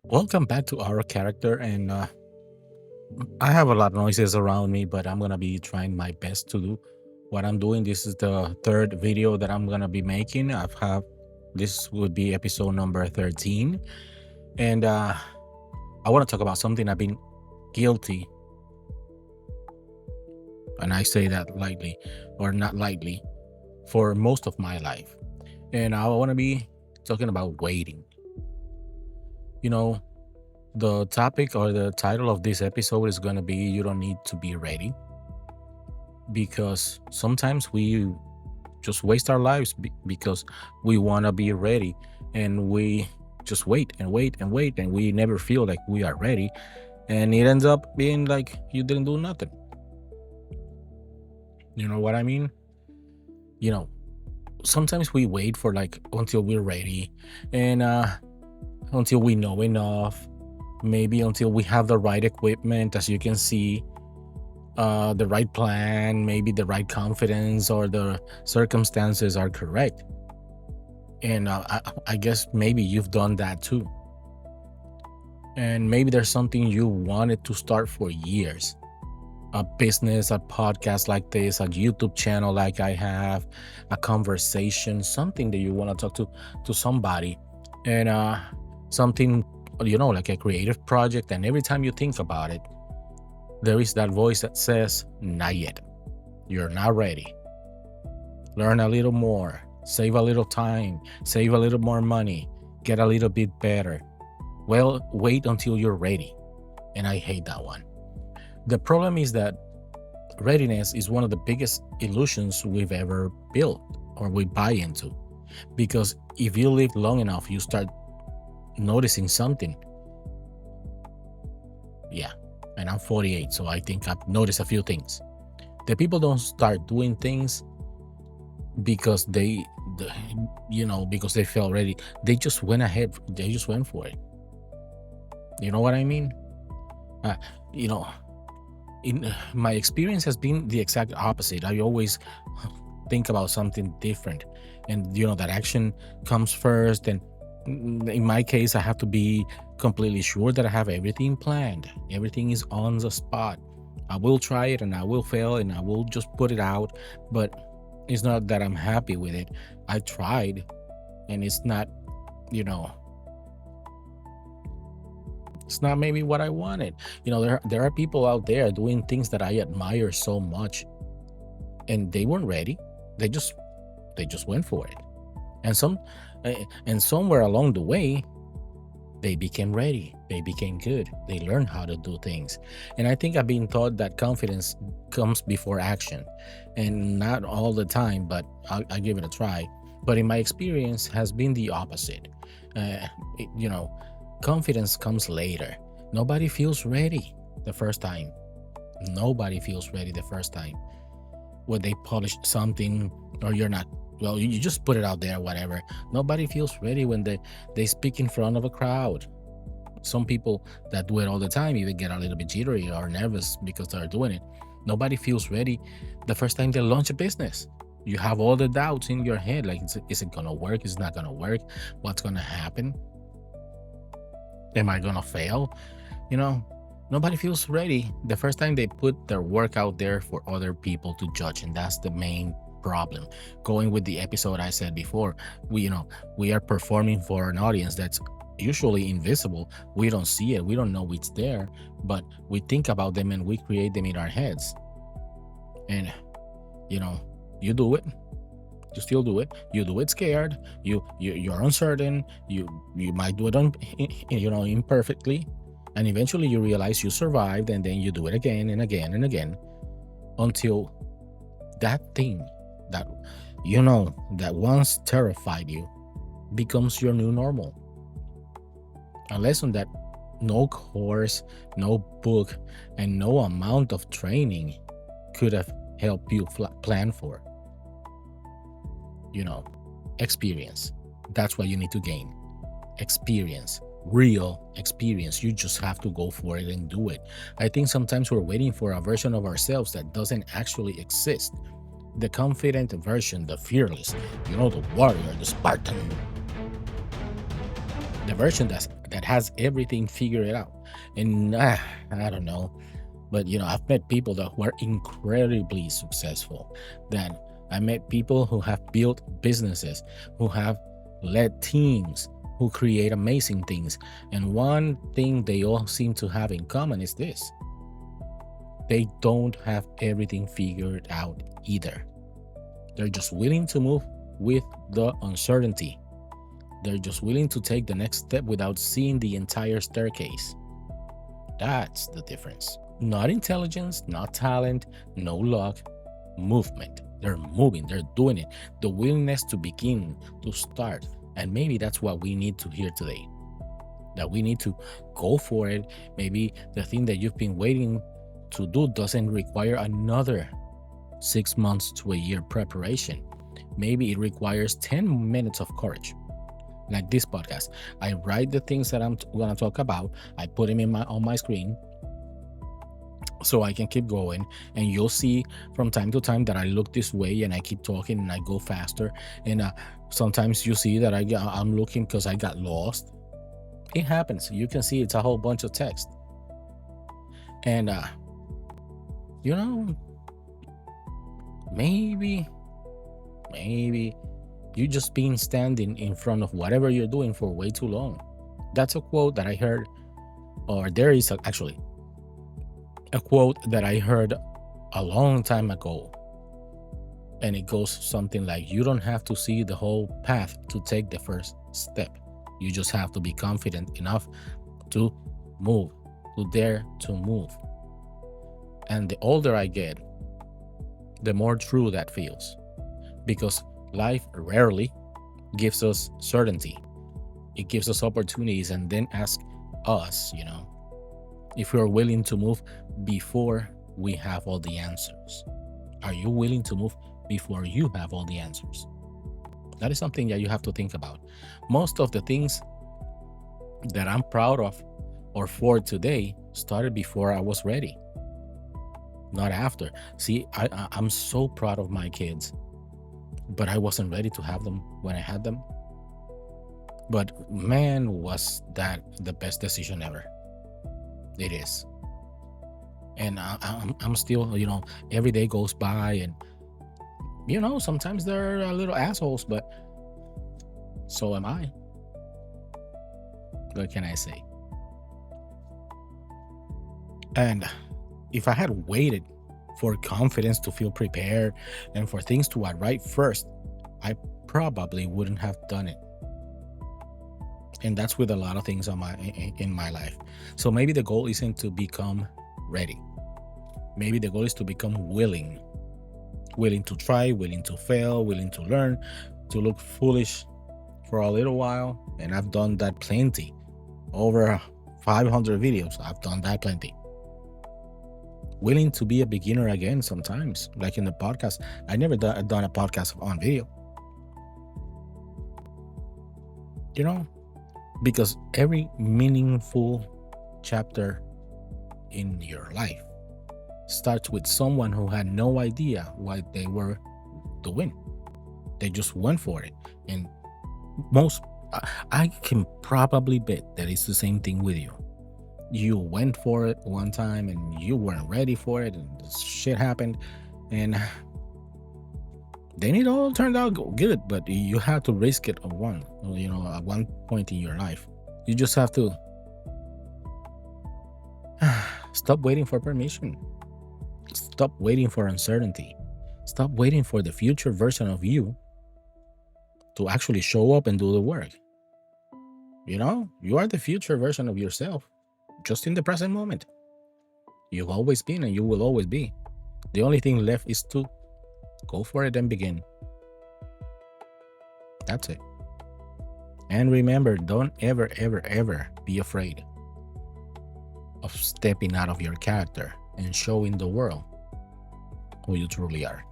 Welcome back to our character, and I have a lot of noises around me, but I'm gonna be trying my best to do what I'm doing. This is the third video that I'm gonna be making. This would be episode number 13, and I want to talk about something I've been guilty, and I say that lightly or not lightly, for most of my life, and I want to be talking about waiting. You know, the topic or the title of this episode is gonna be "You Don't Need to Be Ready." Because sometimes we just waste our lives because we want to be ready, and we just wait and wait and wait, and we never feel like we are ready, and it ends up being like you didn't do nothing. You know what I mean? You know, sometimes we wait for like until we're ready, and until we know enough, maybe until we have the right equipment, as you can see, the right plan, maybe the right confidence, or the circumstances are correct. And I guess maybe you've done that too. And maybe there's something you wanted to start for years: a business, a podcast like this, a YouTube channel like I have, a conversation, something that you want to talk to somebody, and something, like a creative project. And every time you think about it, there is that voice that says, not yet. You're not ready. Learn a little more, save a little time, save a little more money, get a little bit better. Well, wait until you're ready. And I hate that one. The problem is that readiness is one of the biggest illusions we've ever built or we buy into. Because if you live long enough, you start noticing something. Yeah, and I'm 48, so I think I've noticed a few things. The people don't start doing things because because they felt ready. They just went ahead. They just went for it. You know what I mean? Uh, you know, in my experience has been the exact opposite. I always think about something different, and that action comes first. And in my case, I have to be completely sure that I have everything planned. Everything is on the spot. I will try it and I will fail and I will just put it out, but it's not that I'm happy with it. I tried, and it's not, it's not maybe what I wanted. There are people out there doing things that I admire so much, and they weren't ready. They just went for it. And somewhere along the way, they became ready. They became good. They learned how to do things. And I think I've been taught that confidence comes before action, and not all the time, but I'll give it a try. But in my experience, has been the opposite. Uh, it- you know, Confidence comes later. Nobody feels ready the first time. Nobody feels ready the first time. When they polish something, or you're not, well, you just put it out there, whatever. Nobody feels ready when they speak in front of a crowd. Some people that do it all the time even get a little bit jittery or nervous because they're doing it. Nobody feels ready the first time they launch a business. You have all the doubts in your head, like, is it gonna work? Is it not gonna work? What's gonna happen? Am I gonna fail? You know, Nobody feels ready the first time they put their work out there for other people to judge, and that's the main problem. Going with the episode I said before, we are performing for an audience that's usually invisible. We don't see it, we don't know it's there, but we think about them and we create them in our heads. And you do it, you still do it, you do it scared, you're uncertain, you might do it imperfectly, and eventually you realize you survived, and then you do it again and again and again, until that thing that that once terrified you becomes your new normal. A lesson that no course, no book, and no amount of training could have helped you plan for. Experience. That's what you need to gain. Experience. Real experience. You just have to go for it and do it. I think sometimes we're waiting for a version of ourselves that doesn't actually exist. The confident version, the fearless, the warrior, the Spartan. the version that has everything figured out. And I don't know, but I've met people that were incredibly successful. That I met people who have built businesses, who have led teams, who create amazing things. And one thing they all seem to have in common is this: they don't have everything figured out either. They're just willing to move with the uncertainty. They're just willing to take the next step without seeing the entire staircase. That's the difference. Not intelligence, not talent, no luck, movement. They're moving, they're doing it. The willingness to begin, to start. And maybe that's what we need to hear today. That we need to go for it. Maybe the thing that you've been waiting to do doesn't require another 6 months to a year preparation. Maybe it requires 10 minutes of courage. Like this podcast, I write the things that I'm going to talk about. I put them on my screen so I can keep going. And you'll see from time to time that I look this way and I keep talking and I go faster. And sometimes you see that I'm looking because I got lost. It happens. You can see it's a whole bunch of text. And maybe you just been standing in front of whatever you're doing for way too long. That's a quote that I heard, or there is actually a quote that I heard a long time ago. And it goes something like, you don't have to see the whole path to take the first step. You just have to be confident enough to move, to dare to move. And the older I get, the more true that feels. Because life rarely gives us certainty. It gives us opportunities and then asks us, if we're willing to move before we have all the answers. Are you willing to move before you have all the answers? That is something that you have to think about. Most of the things that I'm proud of or for today started before I was ready, not after. See, I'm so proud of my kids, but I wasn't ready to have them when I had them. But man, was that the best decision ever. It is. And I'm still, every day goes by and, sometimes they're little assholes, but so am I. What can I say? And if I had waited for confidence to feel prepared and for things to arrive first, I probably wouldn't have done it. And that's with a lot of things in my life. So maybe the goal isn't to become ready. Maybe the goal is to become willing to try, willing to fail, willing to learn, to look foolish for a little while. And I've done that plenty. Over 500 videos, I've done that plenty. Willing to be a beginner again sometimes, like in the podcast. I never done a podcast on video. Because every meaningful chapter in your life starts with someone who had no idea what they were doing. They just went for it. And I can probably bet that it's the same thing with you. You went for it one time and you weren't ready for it and shit happened, and then it all turned out good, but you had to risk it at one point in your life. You just have to stop waiting for permission. Stop waiting for uncertainty. Stop waiting for the future version of you to actually show up and do the work. You are the future version of yourself, just in the present moment. You've always been and you will always be. The only thing left is to go for it and begin. That's it. And remember, don't ever, ever, ever be afraid of stepping out of your character and showing the world who you truly are.